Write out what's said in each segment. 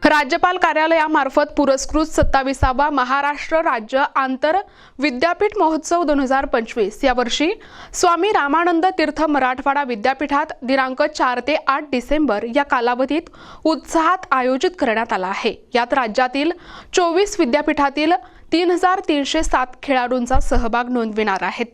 राज्यपाल कार्यालयामार्फत पुरस्कृत 27वा महाराष्ट्र राज्य आंतर विद्यापीठ महोत्सव 2025 या वर्षी स्वामी रामानंद तीर्थ मराठवाडा विद्यापीठात दिनांक 4 ते 8 डिसेंबर या कालावधीत उत्साहात आयोजित करण्यात आला आहे। यात राज्यातील 24 विद्यापीठातील 3307 खेळाडूंचा सहभाग नोंदविणार आहेत।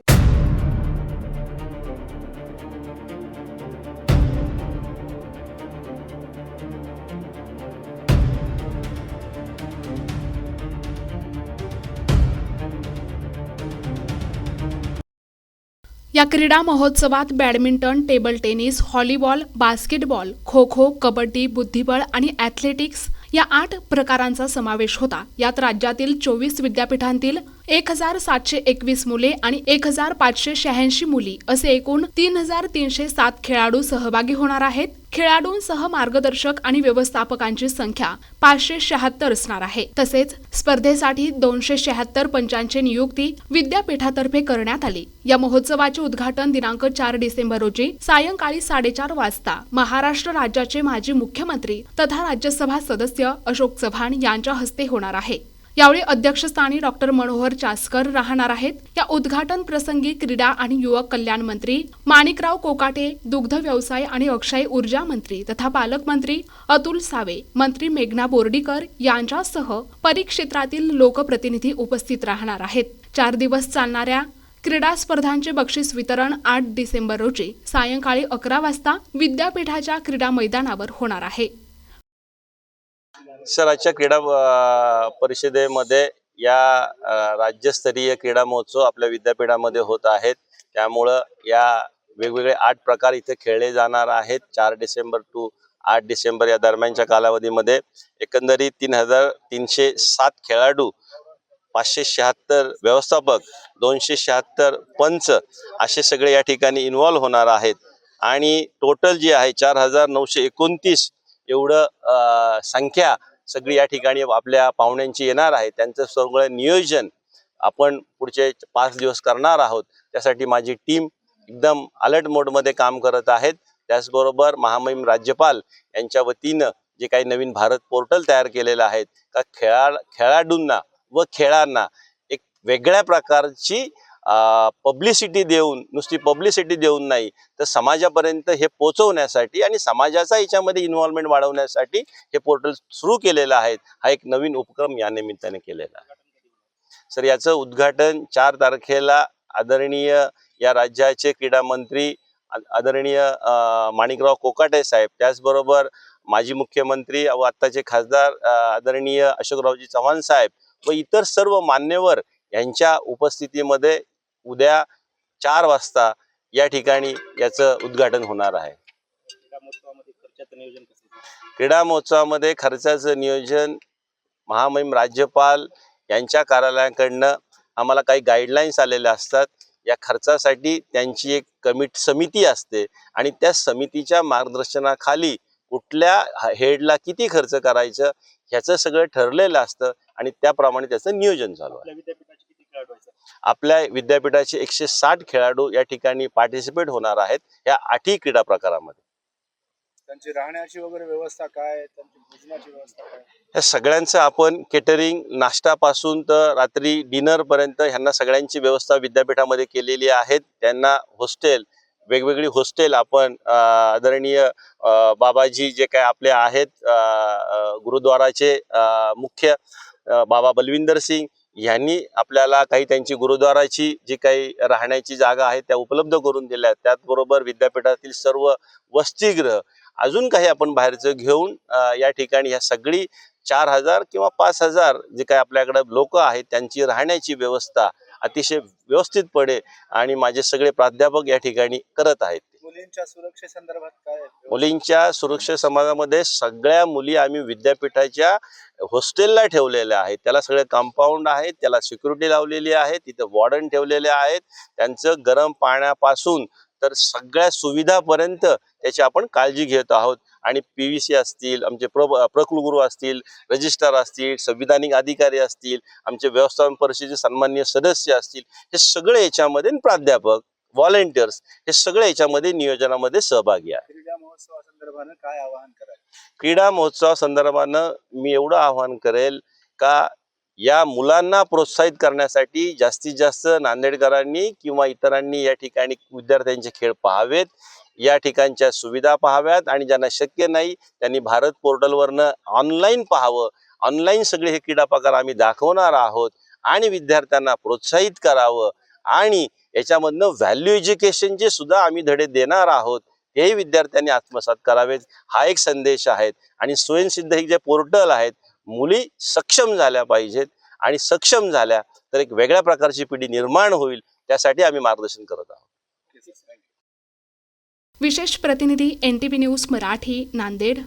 या क्रीडा महोत्सवात badminton, table tennis, volleyball, basketball, kho kho, kabaddi, बुद्धिबळ आणि ॲथलेटिक्स या 8 प्रकारांचा समावेश होता। यात राज्यातील 24 विद्यापीठांतील 1721 मुले आणि 1586 मुली असे एकूण 3307 खेळाडू सहभागी होणार आहेत। खेळाडूंसह मार्गदर्शक आणि व्यवस्थापकांची संख्या 576 असणार आहे। तसेच स्पर्धेसाठी 276 पंचांची नियुक्ती विद्यापीठातर्फे करण्यात आली। या महोत्सवाचे उद्घाटन दिनांक 4 डिसेंबर रोजी सायंकाळी 4:30 वाजता महाराष्ट्र राज्याचे माजी मुख्यमंत्री तथा राज्यसभा सदस्य अशोक चव्हाण यांच्या हस्ते होणार आहे। यावेळी अध्यक्षस्थानी डॉक्टर मनोहर चासकर राहणार आहेत। या उद्घाटन प्रसंगी क्रीडा आणि युवक कल्याण मंत्री माणिकराव कोकाटे, दुग्ध व्यवसाय आणि अक्षय ऊर्जा मंत्री तथा पालकमंत्री अतुल सावे, मंत्री मेघना बोर्डीकर यांच्यासह परिक्षेत्रातील लोकप्रतिनिधी उपस्थित राहणार आहेत। 4 दिवस चालणाऱ्या क्रीडा स्पर्धांचे बक्षीस वितरण 8 डिसेंबर रोजी सायंकाळी 11 वाजता विद्यापीठाच्या क्रीडा मैदानावर होणार आहे। आजच्या क्रीडा परिषदेमध्ये या राज्यस्तरीय क्रीडा महोत्सव आपल्या विद्यापीठामध्ये होत आहेत। त्यामुळे या वेगवेगळे 8 प्रकार इथे खेळले जाणार आहेत। 4 डिसेंबर टू 8 डिसेंबर या दरम्यानच्या कालावधीमध्ये एकंदरीत 3307 खेळाडू, 576 व्यवस्थापक, 276 पंच असे सगळे या ठिकाणी इन्व्हॉल्व होणार आहेत। आणि टोटल जी आहे 4929 एवढं संख्या सगळी या ठिकाणी आपल्या पाहुण्यांची येणार आहे। त्यांचं सगळं नियोजन आपण पुढचे 5 दिवस करणार आहोत। त्यासाठी माझी टीम एकदम अलर्ट मोडमध्ये काम करत आहेत। त्याचबरोबर महामहिम राज्यपाल यांच्या वतीनं जे काही नवीन भारत पोर्टल तयार केलेलं आहे का खेळाडूंना व खेळांना एक वेगळ्या प्रकारची पब्लिसिटी देऊन, नुसती पब्लिसिटी देऊन नाही तर समाजापर्यंत हे पोहोचवण्यासाठी आणि समाजाचा याच्यामध्ये इन्व्हॉल्वमेंट वाढवण्यासाठी हे पोर्टल सुरू केलेलं आहे। हा एक नवीन उपक्रम या निमित्ताने केलेला आहे। सर, याचं उद्घाटन 4 तारखेला आदरणीय या राज्याचे क्रीडा मंत्री आदरणीय माणिकराव कोकाटे साहेब, त्याचबरोबर माजी मुख्यमंत्री व आत्ताचे खासदार आदरणीय अशोकरावजी चव्हाण साहेब व इतर सर्व मान्यवर यांच्या उपस्थितीमध्ये उद्या 4 वाजता या ठिकाणी याचं उद्घाटन होणार आहे। क्रीडा महोत्सवामध्ये खर्चाचं नियोजन महामहिम राज्यपाल यांच्या कार्यालयाकडनं आम्हाला काही गाईडलाईन्स आलेल्या असतात। या खर्चासाठी त्यांची एक समिती असते आणि त्या समितीच्या मार्गदर्शनाखाली कुठल्या हेडला किती खर्च करायचं ह्याचं सगळं ठरलेलं असतं आणि त्याप्रमाणे त्याचं नियोजन चालू आहे। आपल्या विद्यापीठाचे 160 खेळाडू या ठिकाणी पार्टिसिपेट होणार आहेत या 8 क्रीडा प्रकारामध्ये। त्यांची राहण्याची वगैरे व्यवस्था काय, त्यांची भोजनाची व्यवस्था काय, या सगळ्यांचं आपण केटरिंग, नाश्तापासून तर रात्री डिनर पर्यंत ह्यांना सगळ्यांची व्यवस्था विद्यापीठामध्ये केलेली आहे। त्यांना हॉस्टेल, वेगवेगळी हॉस्टेल आपण आदरणीय बाबाजी जे काय आपले आहेत गुरुद्वाराचे मुख्य बाबा बलविंदर सिंग यांनी आपल्याला काही त्यांची गुरुद्वाराची जी काही राहण्याची जागा आहे त्या उपलब्ध करून दिल्या आहेत। त्याचबरोबर विद्यापीठातील सर्व वसतिगृह, अजून काही आपण बाहेरचं घेऊन या ठिकाणी ह्या सगळी 4000 किंवा 5000 जे काही आपल्याकडे लोक आहेत त्यांची राहण्याची व्यवस्था अतिशय व्यवस्थितपणे आणि माझे सगळे प्राध्यापक या ठिकाणी करत आहेत। मुलींच्या सुरक्षेसंदर्भात काय? मुलींच्या सुरक्षेसंबंधामध्ये सगळ्या मुली आम्ही विद्यापीठाच्या हॉस्टेलला ठेवलेल्या आहेत। त्याला सगळे कंपाऊंड आहेत, त्याला सिक्युरिटी लावलेली आहे, तिथे वॉर्डन ठेवलेले आहेत। त्यांचं गरम पाण्यापासून तर सगळ्या सुविधापर्यंत त्याची आपण काळजी घेत आहोत। आणि PVC असतील, आमचे प्रकुलगुरू असतील, रजिस्ट्रार असतील, संविधानिक अधिकारी असतील, आमचे व्यवस्थापन परिषदेचे सन्माननीय सदस्य असतील, हे सगळे याच्यामध्ये प्राध्यापक, व्हॉलेंटियर्स हे सगळे याच्यामध्ये नियोजनामध्ये सहभागी आहेत। क्रीडा महोत्सवाचा संदर्भानं काय आवाहन कराल? क्रीडा महोत्सवा संदर्भानं मी एवढं आवाहन करेल का या मुलांना प्रोत्साहित करण्यासाठी जास्तीत जास्त नांदेडकरांनी किंवा इतरांनी या ठिकाणी विद्यार्थ्यांचे खेळ पाहावेत, या ठिकाणच्या सुविधा पाहाव्यात आणि ज्यांना शक्य नाही त्यांनी भारत पोर्टलवरनं ऑनलाईन पाहावं. ऑनलाईन सगळे हे क्रीडा प्रकार आम्ही दाखवणार आहोत आणि विद्यार्थ्यांना प्रोत्साहित करावं आणि याच्यामधनं व्हॅल्यू एज्युकेशनचे सुद्धा आम्ही धडे देणार आहोत. हेही विद्यार्थ्यांनी आत्मसात करावेत. हा एक संदेश आहे आणि स्वयंसिद्ध हे जे पोर्टल आहेत मुली सक्षम झाल्या पाहिजेत आणि सक्षम झाल्या तर एक वेगळ्या प्रकारची पिढी निर्माण होईल. त्यासाठी आम्ही मार्गदर्शन करत आहोत. विशेष प्रतिनिधी NTV न्यूज मराठी नांदेड.